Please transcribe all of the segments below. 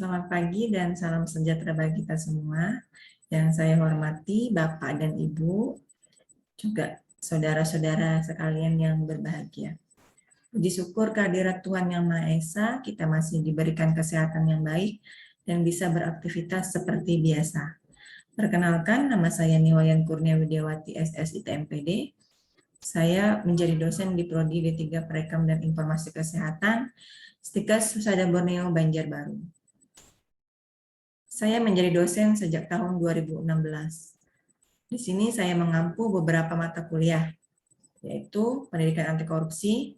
Selamat pagi dan salam sejahtera bagi kita semua. Yang saya hormati Bapak dan Ibu, juga saudara-saudara sekalian yang berbahagia. Puji syukur kehadirat Tuhan Yang Maha Esa, kita masih diberikan kesehatan yang baik dan bisa beraktivitas seperti biasa. Perkenalkan, nama saya Niwayan Kurnia Widiawati, SSIT MPD. Saya menjadi dosen di Prodi D3 Perekam dan Informasi Kesehatan, Stikes Husada Borneo, Banjarbaru. Saya menjadi dosen sejak tahun 2016. Di sini saya mengampu beberapa mata kuliah, yaitu pendidikan anti korupsi,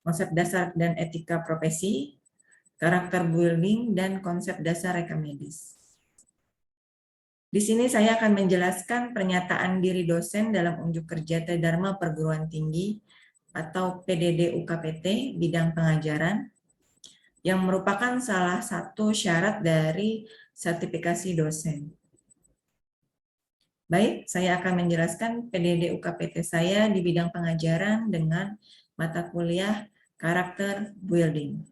konsep dasar dan etika profesi, karakter building, dan konsep dasar rekam medis. Di sini saya akan menjelaskan pernyataan diri dosen dalam unjuk kerja Tridharma Perguruan Tinggi atau PDD UKPT bidang pengajaran, yang merupakan salah satu syarat dari sertifikasi dosen. Baik, saya akan menjelaskan PDD UKPT saya di bidang pengajaran dengan mata kuliah karakter building.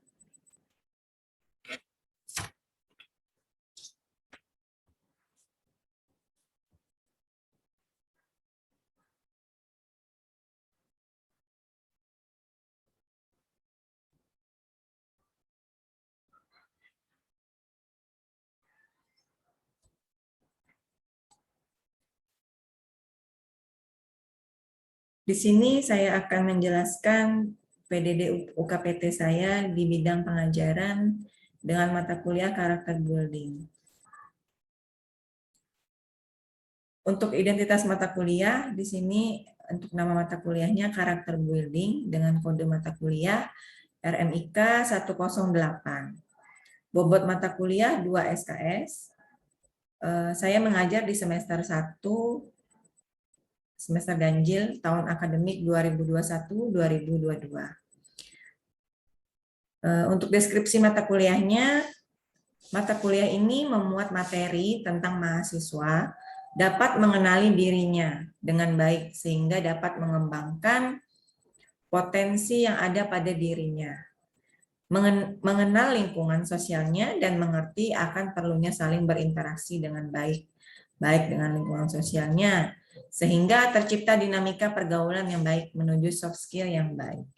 Di sini saya akan menjelaskan PDD UKPT saya di bidang pengajaran dengan mata kuliah karakter building. Untuk identitas mata kuliah, di sini untuk nama mata kuliahnya karakter building dengan kode mata kuliah RMIK 108. Bobot mata kuliah 2 SKS. Saya mengajar di semester 1 semester ganjil tahun akademik 2021-2022. Untuk deskripsi mata kuliahnya, mata kuliah ini memuat materi tentang mahasiswa dapat mengenali dirinya dengan baik sehingga dapat mengembangkan potensi yang ada pada dirinya, mengenal lingkungan sosialnya dan mengerti akan perlunya saling berinteraksi dengan baik dengan lingkungan sosialnya, sehingga tercipta dinamika pergaulan yang baik menuju soft skill yang baik.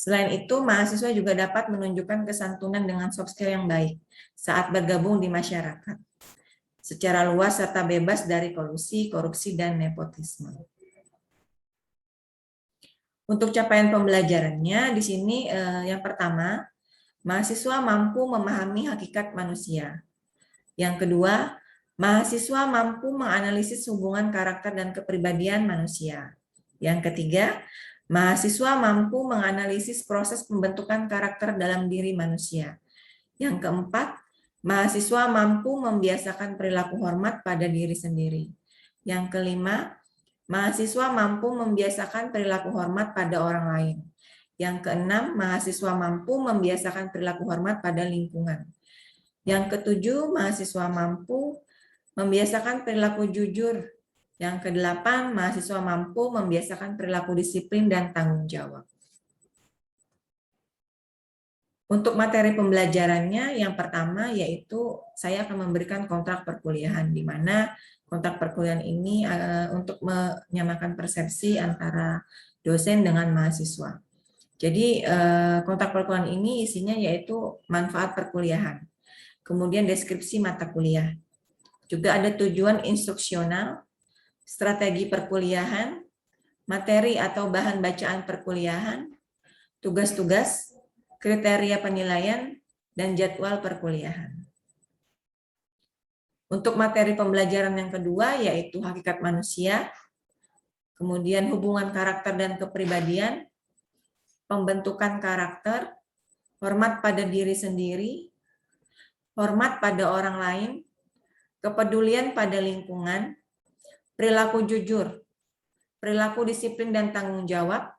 Selain itu, mahasiswa juga dapat menunjukkan kesantunan dengan soft skill yang baik saat bergabung di masyarakat, secara luas serta bebas dari kolusi, korupsi, dan nepotisme. Untuk capaian pembelajarannya, di sini yang pertama, mahasiswa mampu memahami hakikat manusia. Yang kedua, mahasiswa mampu menganalisis hubungan karakter dan kepribadian manusia. Yang ketiga, mahasiswa mampu menganalisis proses pembentukan karakter dalam diri manusia. Yang keempat, mahasiswa mampu membiasakan perilaku hormat pada diri sendiri. Yang kelima, mahasiswa mampu membiasakan perilaku hormat pada orang lain. Yang keenam, mahasiswa mampu membiasakan perilaku hormat pada lingkungan. Yang ketujuh, mahasiswa mampu membiasakan perilaku jujur. Yang kedelapan, mahasiswa mampu membiasakan perilaku disiplin dan tanggung jawab. Untuk materi pembelajarannya, yang pertama yaitu saya akan memberikan kontrak perkuliahan, di mana kontrak perkuliahan ini untuk menyamakan persepsi antara dosen dengan mahasiswa. Jadi kontrak perkuliahan ini isinya yaitu manfaat perkuliahan, kemudian deskripsi mata kuliah. Juga ada tujuan instruksional, strategi perkuliahan, materi atau bahan bacaan perkuliahan, tugas-tugas, kriteria penilaian, dan jadwal perkuliahan. Untuk materi pembelajaran yang kedua yaitu hakikat manusia, kemudian hubungan karakter dan kepribadian, pembentukan karakter, hormat pada diri sendiri, hormat pada orang lain, kepedulian pada lingkungan, perilaku jujur, perilaku disiplin dan tanggung jawab,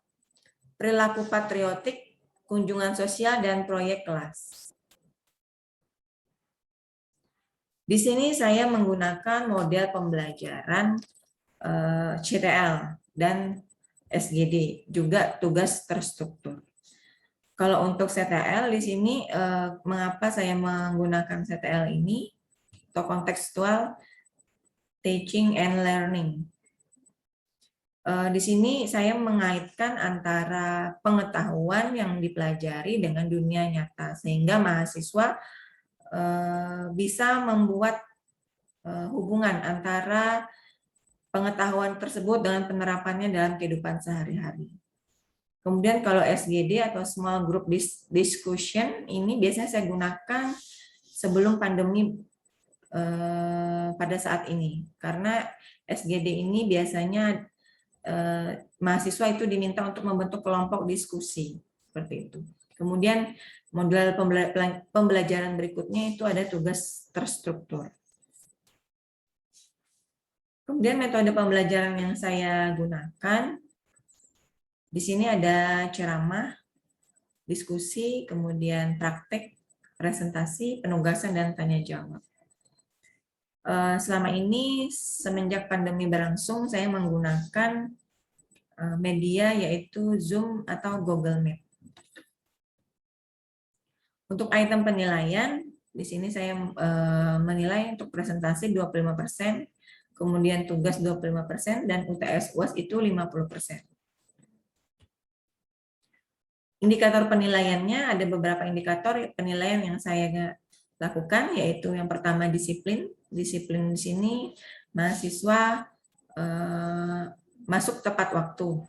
perilaku patriotik, kunjungan sosial, dan proyek kelas. Di sini saya menggunakan model pembelajaran CTL dan SGD, juga tugas terstruktur. Kalau untuk CTL di sini, mengapa saya menggunakan CTL ini atau kontekstual teaching and learning. Di sini saya mengaitkan antara pengetahuan yang dipelajari dengan dunia nyata, sehingga mahasiswa bisa membuat hubungan antara pengetahuan tersebut dengan penerapannya dalam kehidupan sehari-hari. Kemudian kalau SGD atau Small Group Discussion ini biasanya saya gunakan sebelum pandemi pada saat ini, karena SGD ini biasanya mahasiswa itu diminta untuk membentuk kelompok diskusi seperti itu. Kemudian model pembelajaran berikutnya itu ada tugas terstruktur. Kemudian metode pembelajaran yang saya gunakan di sini ada ceramah, diskusi, kemudian praktek, presentasi, penugasan, dan tanya jawab. Selama ini semenjak pandemi berlangsung saya menggunakan media yaitu Zoom atau Google Meet. Untuk item penilaian di sini saya menilai untuk presentasi 25%, kemudian tugas 25%, dan UTS UAS itu 50%. Indikator penilaiannya ada beberapa indikator penilaian yang saya lakukan, yaitu yang pertama disiplin. Disiplin di sini mahasiswa masuk tepat waktu.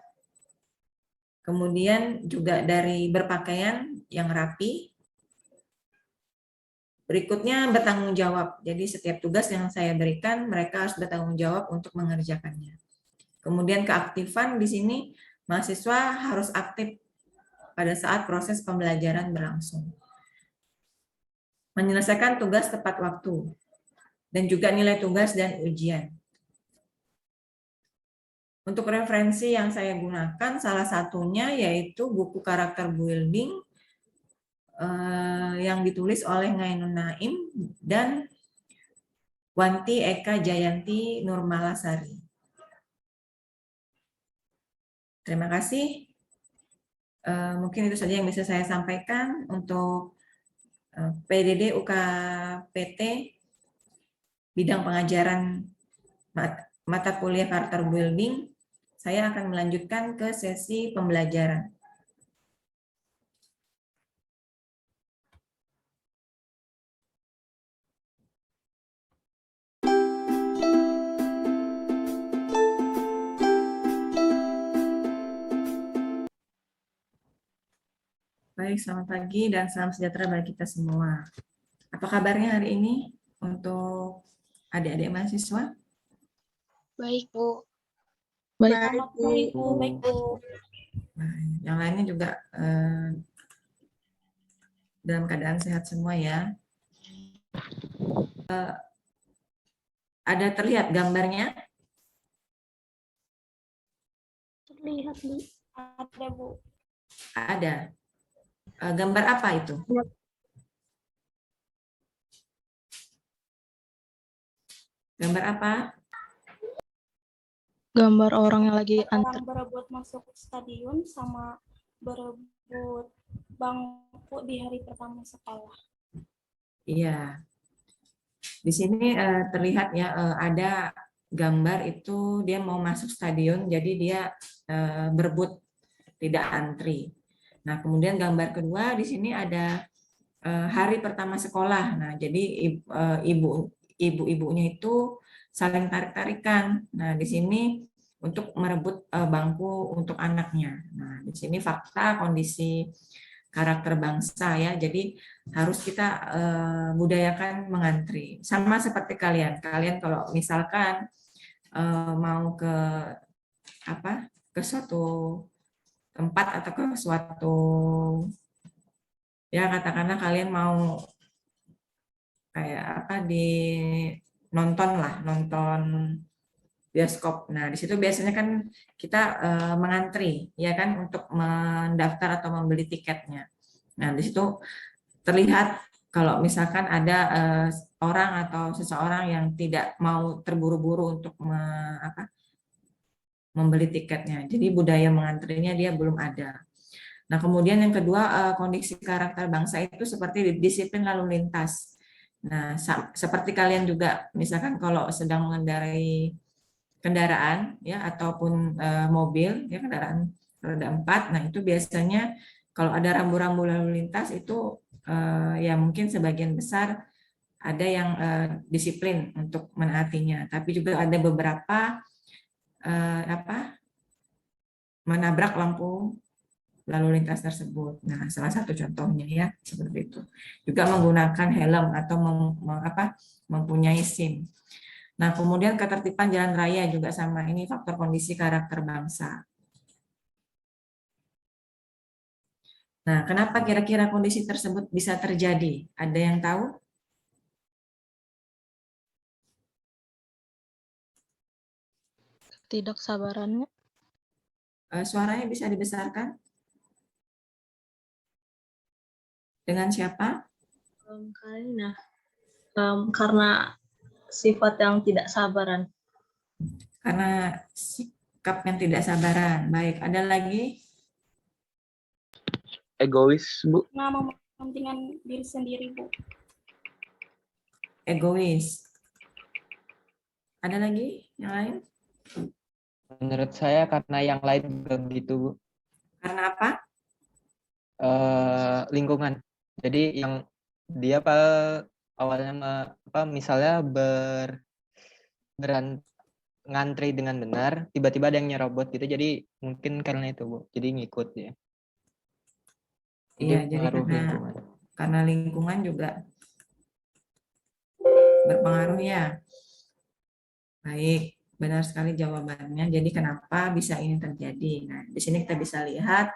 Kemudian juga dari berpakaian yang rapi. Berikutnya bertanggung jawab. Jadi setiap tugas yang saya berikan mereka harus bertanggung jawab untuk mengerjakannya. Kemudian keaktifan di sini mahasiswa harus aktif pada saat proses pembelajaran berlangsung. Menyelesaikan tugas tepat waktu, dan juga nilai tugas dan ujian. Untuk referensi yang saya gunakan, salah satunya yaitu buku karakter building yang ditulis oleh Ngainun Naim dan Wanti Eka Jayanti Nurmalasari. Terima kasih. Mungkin itu saja yang bisa saya sampaikan untuk PDD UKPT bidang pengajaran mata kuliah karakter building. Saya akan melanjutkan ke sesi pembelajaran. Baik, selamat pagi dan salam sejahtera bagi kita semua. Apa kabarnya hari ini untuk adik-adik mahasiswa? Baik, Bu. Baik, Bu. Baik, Bu. Nah, yang lainnya juga dalam keadaan sehat semua ya. Ada terlihat gambarnya? Terlihat, Bu. Ada, Bu. Ada. Gambar apa itu? Gambar apa? Gambar orang yang lagi antri. Orang berebut masuk stadion sama berebut bangku di hari pertama sekolah. Iya. Di sini terlihat ya ada gambar itu dia mau masuk stadion, jadi dia berebut, tidak antri. Nah, kemudian gambar kedua di sini ada hari pertama sekolah. Nah, jadi ibu-ibunya itu saling tarik-tarikan. Nah, di sini untuk merebut bangku untuk anaknya. Nah, di sini fakta kondisi karakter bangsa ya. Jadi harus kita budayakan mengantri. Sama seperti kalian. Kalian kalau misalkan mau ke suatu tempat atau ke suatu ya katakanlah kalian mau kayak nonton bioskop. Nah, di situ biasanya kan kita mengantri ya kan untuk mendaftar atau membeli tiketnya. Nah, di situ terlihat kalau misalkan ada orang atau seseorang yang tidak mau terburu-buru untuk membeli tiketnya. Jadi budaya mengantrinya dia belum ada. Nah, kemudian yang kedua, kondisi karakter bangsa itu seperti disiplin lalu lintas. Nah, seperti kalian juga, misalkan kalau sedang mengendarai kendaraan ya ataupun mobil ya kendaraan roda 4, nah itu biasanya kalau ada rambu-rambu lalu lintas itu ya mungkin sebagian besar ada yang disiplin untuk menaatinya, tapi juga ada beberapa menabrak lampu lalu lintas tersebut. Nah, salah satu contohnya ya seperti itu. Juga menggunakan helm atau mempunyai SIM. Nah, kemudian ketertiban jalan raya juga sama, ini faktor kondisi karakter bangsa. Nah, kenapa kira-kira kondisi tersebut bisa terjadi? Ada yang tahu? Ketidaksabarannya. Suaranya bisa dibesarkan? Dengan siapa? Karena sifat yang tidak sabaran. Karena sikap yang tidak sabaran. Baik, ada lagi? Egois, Bu. Nah, mementingkan diri sendiri, Bu. Egois. Ada lagi yang lain? Menurut saya karena yang lain begitu, Bu. Karena apa? Lingkungan. Jadi yang dia awalnya misalnya ngantri dengan benar, tiba-tiba ada yang nyerobot gitu. Jadi mungkin karena itu, Bu. Jadi ngikut ya. Iya, jadi karena lingkungan juga berpengaruh ya. Baik, benar sekali jawabannya. Jadi kenapa bisa ini terjadi? Nah, di sini kita bisa lihat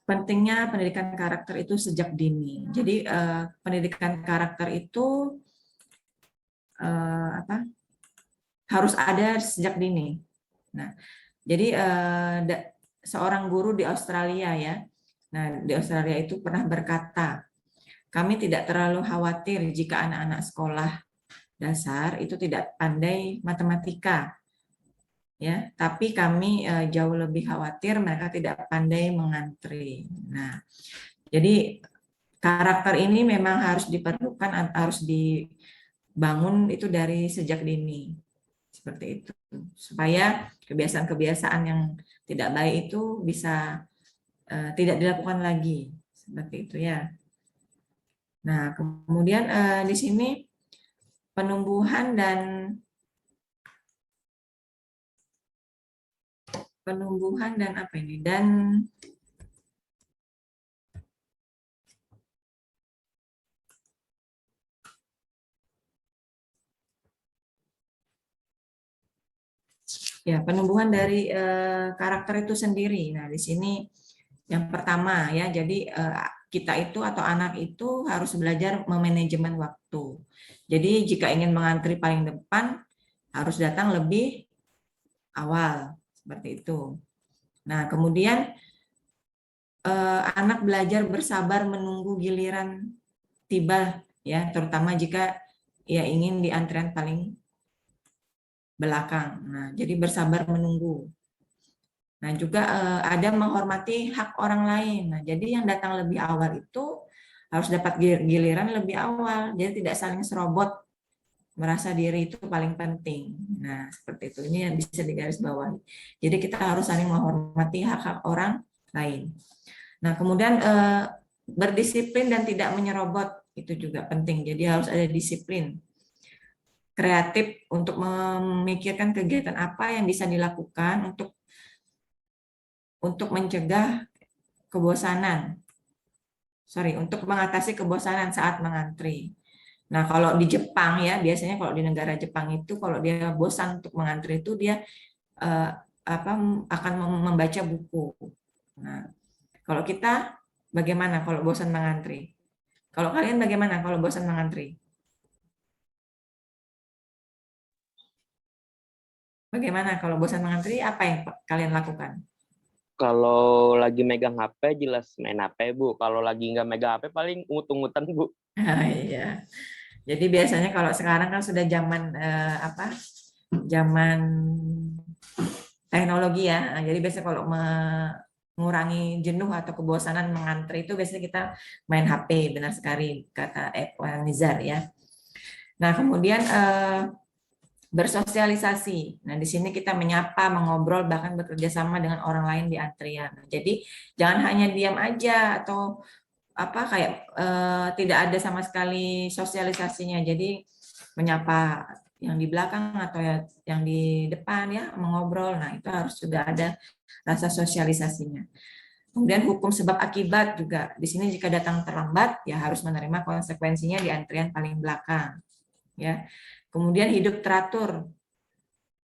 pentingnya pendidikan karakter itu sejak dini. Jadi pendidikan karakter itu harus ada sejak dini. Nah, jadi seorang guru di Australia ya. Nah, di Australia itu pernah berkata, kami tidak terlalu khawatir jika anak-anak sekolah dasar itu tidak pandai matematika. Ya, tapi kami jauh lebih khawatir mereka tidak pandai mengantri. Nah, jadi karakter ini memang harus diperlukan, harus dibangun itu dari sejak dini. Seperti itu. Supaya kebiasaan-kebiasaan yang tidak baik itu bisa tidak dilakukan lagi. Seperti itu ya. Nah, kemudian di sini penumbuhan dan apa ini? Dan ya, penumbuhan dari karakter itu sendiri. Nah, di sini yang pertama ya, jadi kita itu atau anak itu harus belajar memanajemen waktu. Jadi jika ingin mengantri paling depan, harus datang lebih awal, seperti itu. Nah, kemudian anak belajar bersabar menunggu giliran tiba, ya, terutama jika ia ingin di antrian paling belakang. Nah, jadi bersabar menunggu. Nah, juga ada menghormati hak orang lain. Nah, jadi yang datang lebih awal itu harus dapat giliran lebih awal. Jadi tidak saling serobot, merasa diri itu paling penting. Nah, seperti itu. Ini yang bisa digarisbawahi. Jadi kita harus saling menghormati hak-hak orang lain. Nah, kemudian berdisiplin dan tidak menyerobot itu juga penting. Jadi harus ada disiplin. Kreatif untuk memikirkan kegiatan apa yang bisa dilakukan untuk mencegah kebosanan. Untuk mengatasi kebosanan saat mengantri. Nah, kalau di Jepang ya, biasanya kalau di negara Jepang itu kalau dia bosan untuk mengantri itu dia akan membaca buku. Nah, kalau kita bagaimana kalau bosan mengantri? Kalau kalian bagaimana kalau bosan mengantri? Bagaimana kalau bosan mengantri, apa yang kalian lakukan? Kalau lagi megang HP jelas main HP, Bu. Kalau lagi nggak megang HP paling ungut-ungutan, Bu. Iya. Jadi biasanya kalau sekarang kan sudah zaman zaman teknologi ya. Jadi biasanya kalau mengurangi jenuh atau kebosanan mengantri itu biasanya kita main HP, benar sekali kata Evan Nizar ya. Nah, kemudian bersosialisasi. Nah, di sini kita menyapa, mengobrol, bahkan bekerja sama dengan orang lain di antrian. Jadi jangan hanya diam aja atau apa kayak tidak ada sama sekali sosialisasinya. Jadi menyapa yang di belakang atau yang di depan ya, mengobrol. Nah, itu harus sudah ada rasa sosialisasinya. Kemudian hukum sebab akibat juga. Di sini jika datang terlambat ya harus menerima konsekuensinya di antrian paling belakang. Ya. Kemudian hidup teratur,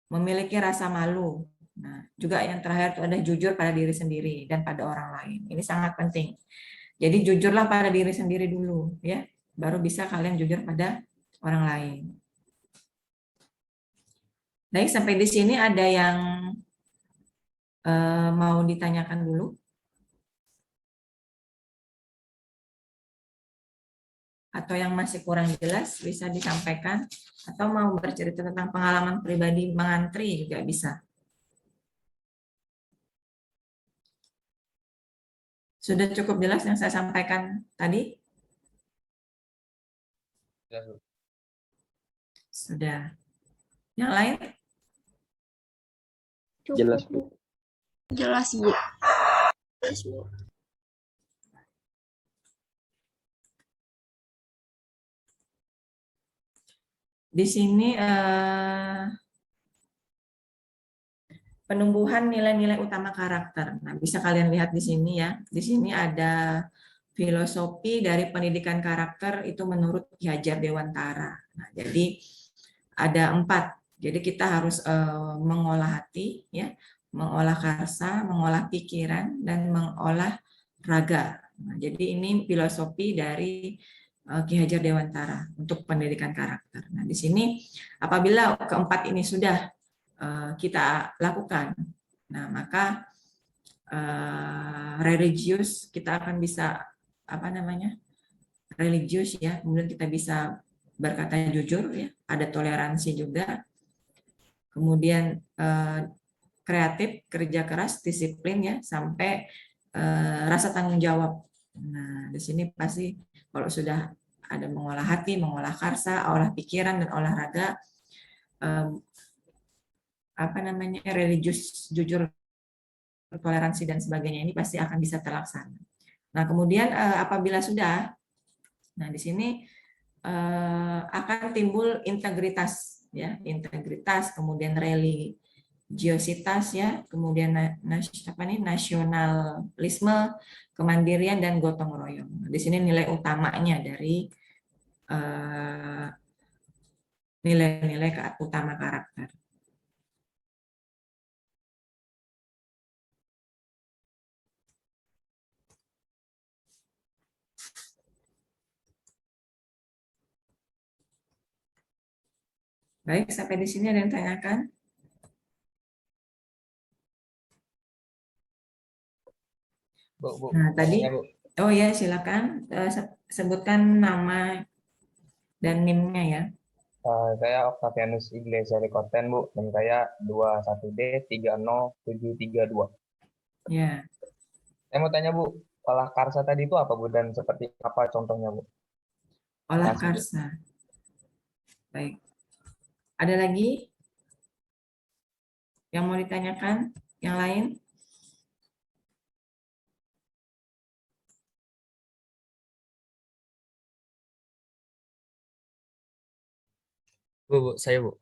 memiliki rasa malu. Nah, juga yang terakhir itu ada jujur pada diri sendiri dan pada orang lain. Ini sangat penting. Jadi jujurlah pada diri sendiri dulu, ya, baru bisa kalian jujur pada orang lain. Baik, sampai di sini ada yang mau ditanyakan dulu? Atau yang masih kurang jelas bisa disampaikan? Atau mau bercerita tentang pengalaman pribadi mengantri juga bisa. Sudah cukup jelas yang saya sampaikan tadi? Sudah. Yang lain? Jelas, Bu. Jelas, Bu. Jelas, Bu. Di sini penumbuhan nilai-nilai utama karakter. Nah, bisa kalian lihat di sini ya. Di sini ada filosofi dari pendidikan karakter itu menurut Ki Hajar Dewantara. Nah, jadi ada 4. Jadi kita harus mengolah hati, ya, mengolah karsa, mengolah pikiran, dan mengolah raga. Nah, jadi ini filosofi dari Ki Hajar Dewantara untuk pendidikan karakter. Nah, di sini apabila keempat ini sudah kita lakukan, nah maka religius kita akan bisa religius ya, kemudian kita bisa berkata jujur ya, ada toleransi juga, kemudian kreatif, kerja keras, disiplin ya, sampai rasa tanggung jawab. Nah, di sini pasti kalau sudah ada mengolah hati, mengolah karsa, olah pikiran dan olahraga, religius, jujur, toleransi dan sebagainya ini pasti akan bisa terlaksana. Nah, kemudian apabila sudah, nah di sini akan timbul integritas ya, integritas, kemudian religiositas ya, kemudian nasionalisme, kemandirian dan gotong royong. Di sini nilai utamanya dari nilai-nilai utama karakter. Baik, sampai di sini ada yang tanyakan? Bu, Nah, tadi, ya, Bu. oh ya silakan sebutkan nama dan NIM-nya ya. Saya Octavianus Iglesias Rekoten, Bu, dan saya 21D 30732. Ya, Saya mau tanya, Bu, olah karsa tadi itu apa, Bu, dan seperti apa contohnya, Bu? olah Makasih, Bu. karsa. Baik. Ada lagi yang mau ditanyakan? Yang lain? Bu, saya, Bu.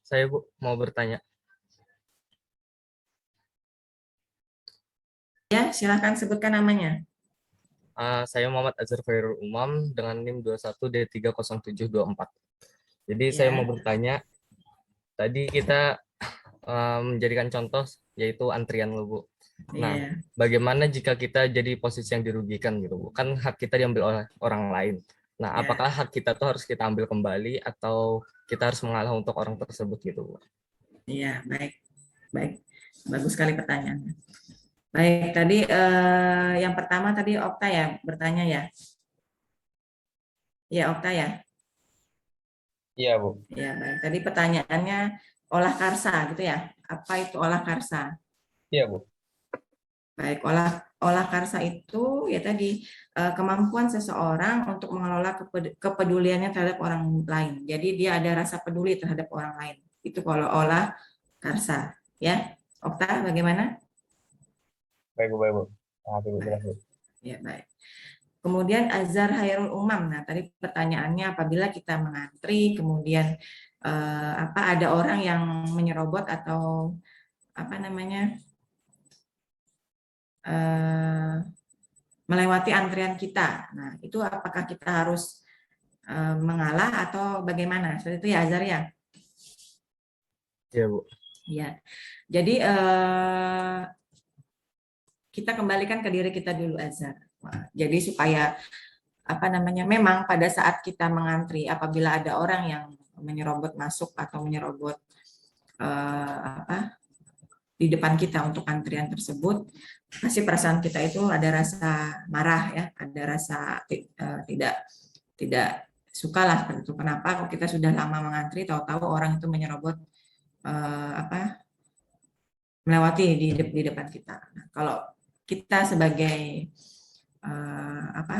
Saya, Bu, mau bertanya. Ya, silakan sebutkan namanya. Saya Muhammad Azhar Khairul Umam dengan NIM 21D30724. Jadi saya Ya. mau bertanya, tadi kita menjadikan contoh yaitu antrian, Bu. Nah, Iya. bagaimana jika kita jadi posisi yang dirugikan gitu, Bu? Kan hak kita diambil oleh orang lain. Nah, Ya. apakah hak kita tuh harus kita ambil kembali atau kita harus mengalah untuk orang tersebut gitu, Bu? Iya, baik. Baik. Bagus sekali pertanyaannya. Baik, tadi yang pertama tadi Okta ya bertanya ya. Iya, Okta ya. Iya, Bu. Ya, baik. Tadi pertanyaannya olah karsa gitu ya. Apa itu olah karsa? Iya, Bu. Baik, olah karsa itu ya tadi kemampuan seseorang untuk mengelola kepeduliannya terhadap orang lain. Jadi dia ada rasa peduli terhadap orang lain. Itu kalau olah karsa, ya. Okta, bagaimana? Baik, Bu, baik, Bu. Makasih, Bu. Jelas, Bu. Ya, baik. Kemudian azhar hairul umam. Nah, tadi pertanyaannya apabila kita mengantri, kemudian ada orang yang menyerobot atau apa namanya melewati antrian kita. Nah, itu apakah kita harus mengalah atau bagaimana? Seperti itu ya, Azhar ya? Iya, Bu. Ya. Jadi kita kembalikan ke diri kita dulu, Azhar. Jadi supaya apa namanya? Memang pada saat kita mengantri, apabila ada orang yang menyerobot masuk atau menyerobot di depan kita untuk antrian tersebut, pasti perasaan kita itu ada rasa marah ya, ada rasa tidak suka lah seperti itu. Kenapa kok kita sudah lama mengantri, tahu-tahu orang itu menyerobot melewati di depan kita. Nah, kalau kita sebagai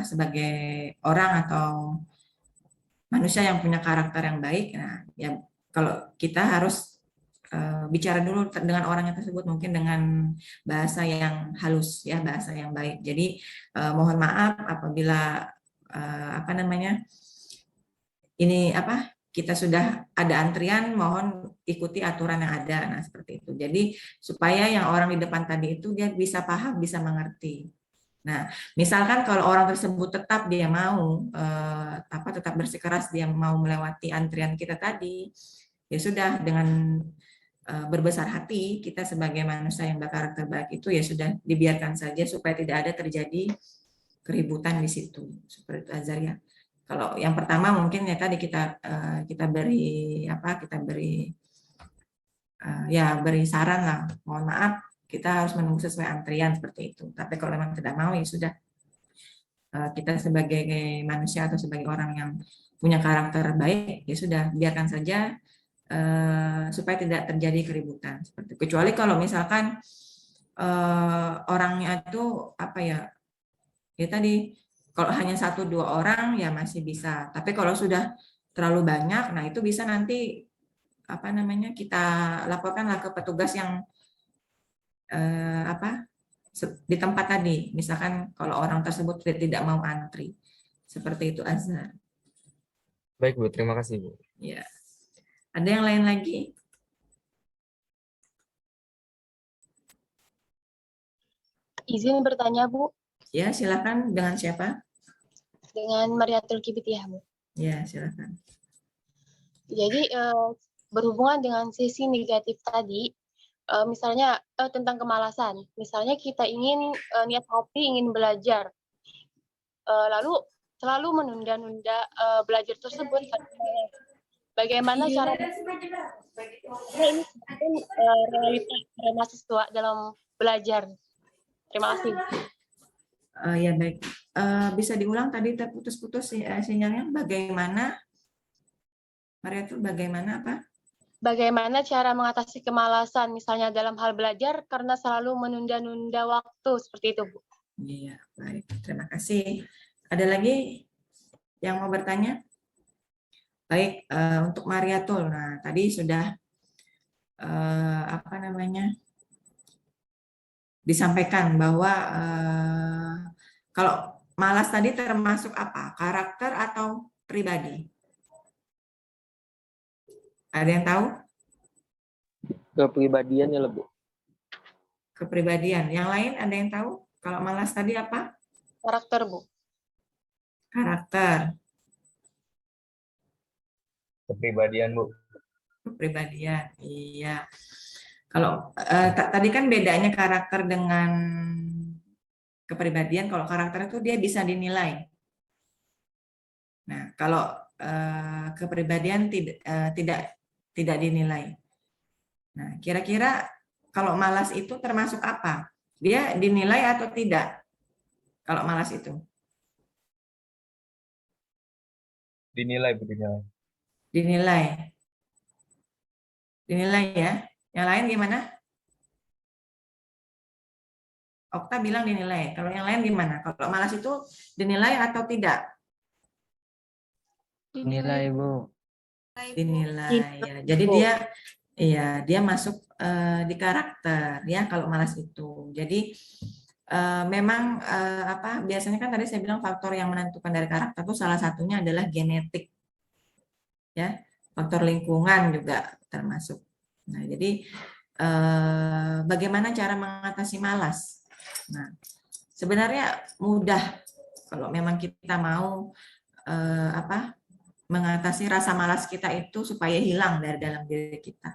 sebagai orang atau manusia yang punya karakter yang baik, nah ya kalau kita harus bicara dulu dengan orangnya tersebut mungkin dengan bahasa yang halus ya, bahasa yang baik. Jadi mohon maaf apabila ini kita sudah ada antrian, mohon ikuti aturan yang ada. Nah, seperti itu. Jadi supaya yang orang di depan tadi itu dia bisa paham, bisa mengerti. Nah, misalkan kalau orang tersebut tetap dia mau tetap bersikeras dia mau melewati antrian kita tadi, ya sudah dengan berbesar hati kita sebagai manusia yang berkarakter baik itu ya sudah dibiarkan saja supaya tidak ada terjadi keributan di situ. Seperti itu, Azhar ya. Kalau yang pertama mungkin ya tadi kita beri beri saran lah. Mohon maaf kita harus menunggu sesuai antrian seperti itu. Tapi kalau memang tidak mau ya sudah, kita sebagai manusia atau sebagai orang yang punya karakter baik ya sudah biarkan saja supaya tidak terjadi keributan seperti itu. Kecuali kalau misalkan orangnya itu ya tadi kalau hanya 1-2 orang ya masih bisa. Tapi kalau sudah terlalu banyak, nah itu bisa nanti kita laporkanlah ke petugas yang di tempat tadi. Misalkan kalau orang tersebut tidak mau antri. Seperti itu, Azhar. Baik, Bu. Terima kasih, Bu. Ya. Ada yang lain lagi? Izin bertanya, Bu. Ya, silakan. Dengan siapa? Dengan Mariatul Kibitiyah, Bu. Ya, silakan. Jadi, berhubungan dengan sisi negatif tadi, misalnya tentang kemalasan. Misalnya kita ingin niat hati ingin belajar, lalu selalu menunda-nunda belajar tersebut. Bagaimana cara ini realitas para mahasiswa dalam belajar? Terima kasih. Ya baik. Bisa diulang tadi terputus-putus sinyalnya. Bagaimana? Maria itu bagaimana apa? Bagaimana cara mengatasi kemalasan misalnya dalam hal belajar karena selalu menunda-nunda waktu seperti itu, Bu? Iya, baik. Terima kasih. Ada lagi yang mau bertanya? Baik, untuk Mariatul. Nah, tadi sudah disampaikan bahwa kalau malas tadi termasuk apa? Karakter atau pribadi? Ada yang tahu? Kepribadian ya, Bu. Kepribadian. Yang lain ada yang tahu? Kalau malas tadi apa? Karakter, Bu. Karakter. Kepribadian, Bu. Kepribadian, iya. Kalau tadi kan bedanya karakter dengan kepribadian. Kalau karakter itu dia bisa dinilai. Nah, kalau kepribadian tidak dinilai. Nah, kira-kira kalau malas itu termasuk apa? Dia dinilai atau tidak? Kalau malas itu? Dinilai, Bu. Dinilai. Dinilai. Dinilai ya. Yang lain gimana? Okta bilang dinilai. Kalau yang lain gimana? Kalau malas itu dinilai atau tidak? Nilai, Bu. Dinilai ya. Jadi dia masuk di karakter ya kalau malas itu. Jadi memang biasanya kan tadi saya bilang faktor yang menentukan dari karakter itu salah satunya adalah genetik. Ya, faktor lingkungan juga termasuk. Nah, jadi bagaimana cara mengatasi malas? Nah, sebenarnya mudah kalau memang kita mau mengatasi rasa malas kita itu supaya hilang dari dalam diri kita.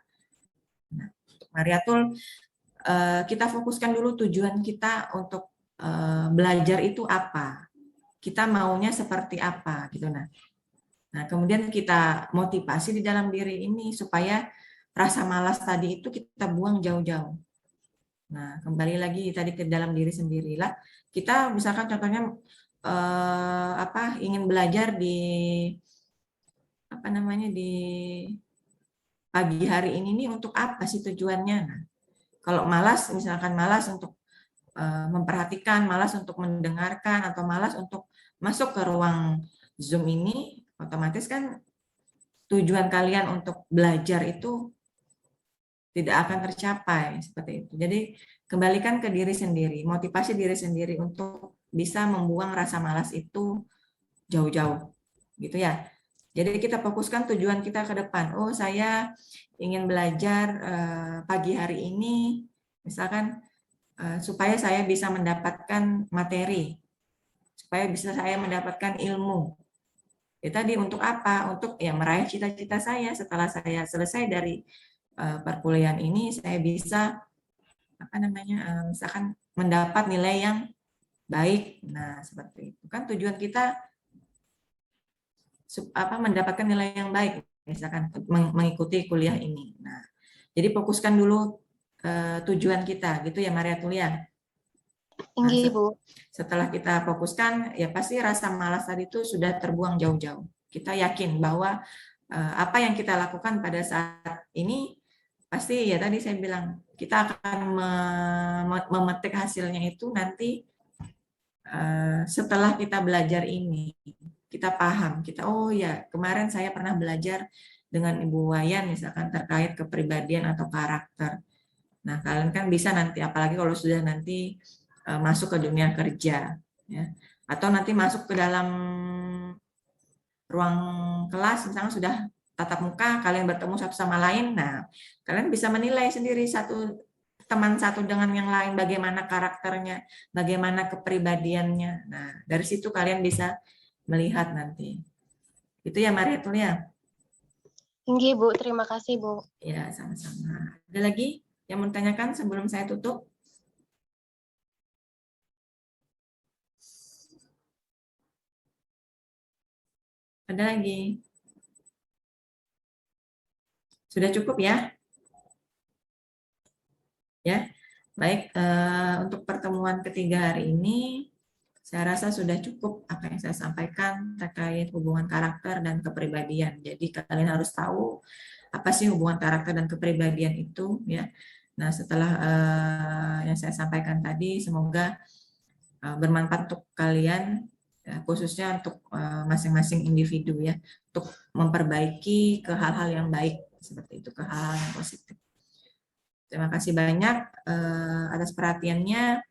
Nah, untuk Mariatul, kita fokuskan dulu tujuan kita untuk belajar itu apa, kita maunya seperti apa gitu. Nah, kemudian kita motivasi di dalam diri ini supaya rasa malas tadi itu kita buang jauh-jauh. Nah, kembali lagi tadi ke dalam diri sendirilah. Kita misalkan contohnya ingin belajar di di pagi hari ini nih untuk apa sih tujuannya? Nah, kalau malas, misalkan malas untuk memperhatikan, malas untuk mendengarkan, atau malas untuk masuk ke ruang Zoom ini, otomatis kan tujuan kalian untuk belajar itu tidak akan tercapai seperti itu. Jadi kembalikan ke diri sendiri, motivasi diri sendiri untuk bisa membuang rasa malas itu jauh-jauh, gitu ya. Jadi kita fokuskan tujuan kita ke depan. Oh, saya ingin belajar pagi hari ini, misalkan supaya saya bisa mendapatkan materi, supaya bisa saya mendapatkan ilmu. Ya tadi untuk apa? Untuk ya meraih cita-cita saya. Setelah saya selesai dari perkuliahan ini, saya bisa misalkan mendapat nilai yang baik. Nah, seperti itu kan tujuan kita mendapatkan nilai yang baik, misalkan mengikuti kuliah ini. Nah, jadi fokuskan dulu tujuan kita, gitu ya Mariatul ya. Tinggi, Bu. Setelah kita fokuskan, ya pasti rasa malas tadi itu sudah terbuang jauh-jauh. Kita yakin bahwa apa yang kita lakukan pada saat ini pasti ya tadi saya bilang kita akan memetik hasilnya itu nanti setelah kita belajar ini. Kita paham, oh ya kemarin saya pernah belajar dengan Ibu Wayan misalkan terkait kepribadian atau karakter. Nah, kalian kan bisa nanti, apalagi kalau sudah nanti masuk ke dunia kerja, ya, atau nanti masuk ke dalam ruang kelas, misalnya sudah tatap muka, kalian bertemu satu sama lain, nah, kalian bisa menilai sendiri teman satu dengan yang lain, bagaimana karakternya, bagaimana kepribadiannya. Nah, dari situ kalian bisa melihat nanti. Itu ya Mariatul ya. Tinggi, Bu. Terima kasih, Bu. Ya, sama-sama. Ada lagi yang mau ditanyakan sebelum saya tutup? Ada lagi? Sudah cukup ya? Ya, baik. Untuk pertemuan ketiga hari ini, saya rasa sudah cukup apa yang saya sampaikan terkait hubungan karakter dan kepribadian. Jadi kalian harus tahu apa sih hubungan karakter dan kepribadian itu, ya. Nah, setelah yang saya sampaikan tadi, semoga bermanfaat untuk kalian, ya, khususnya untuk masing-masing individu ya, untuk memperbaiki ke hal-hal yang baik seperti itu, ke hal-hal yang positif. Terima kasih banyak atas perhatiannya.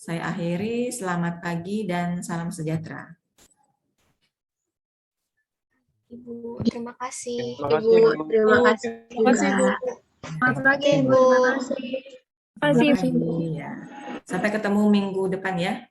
Saya akhiri. Selamat pagi dan salam sejahtera. Ibu, terima kasih. Terima kasih, Bu. Terima kasih. Terima kasih, Bu. Selamat pagi, Bu. Terima kasih. Ya. Sampai ketemu minggu depan ya.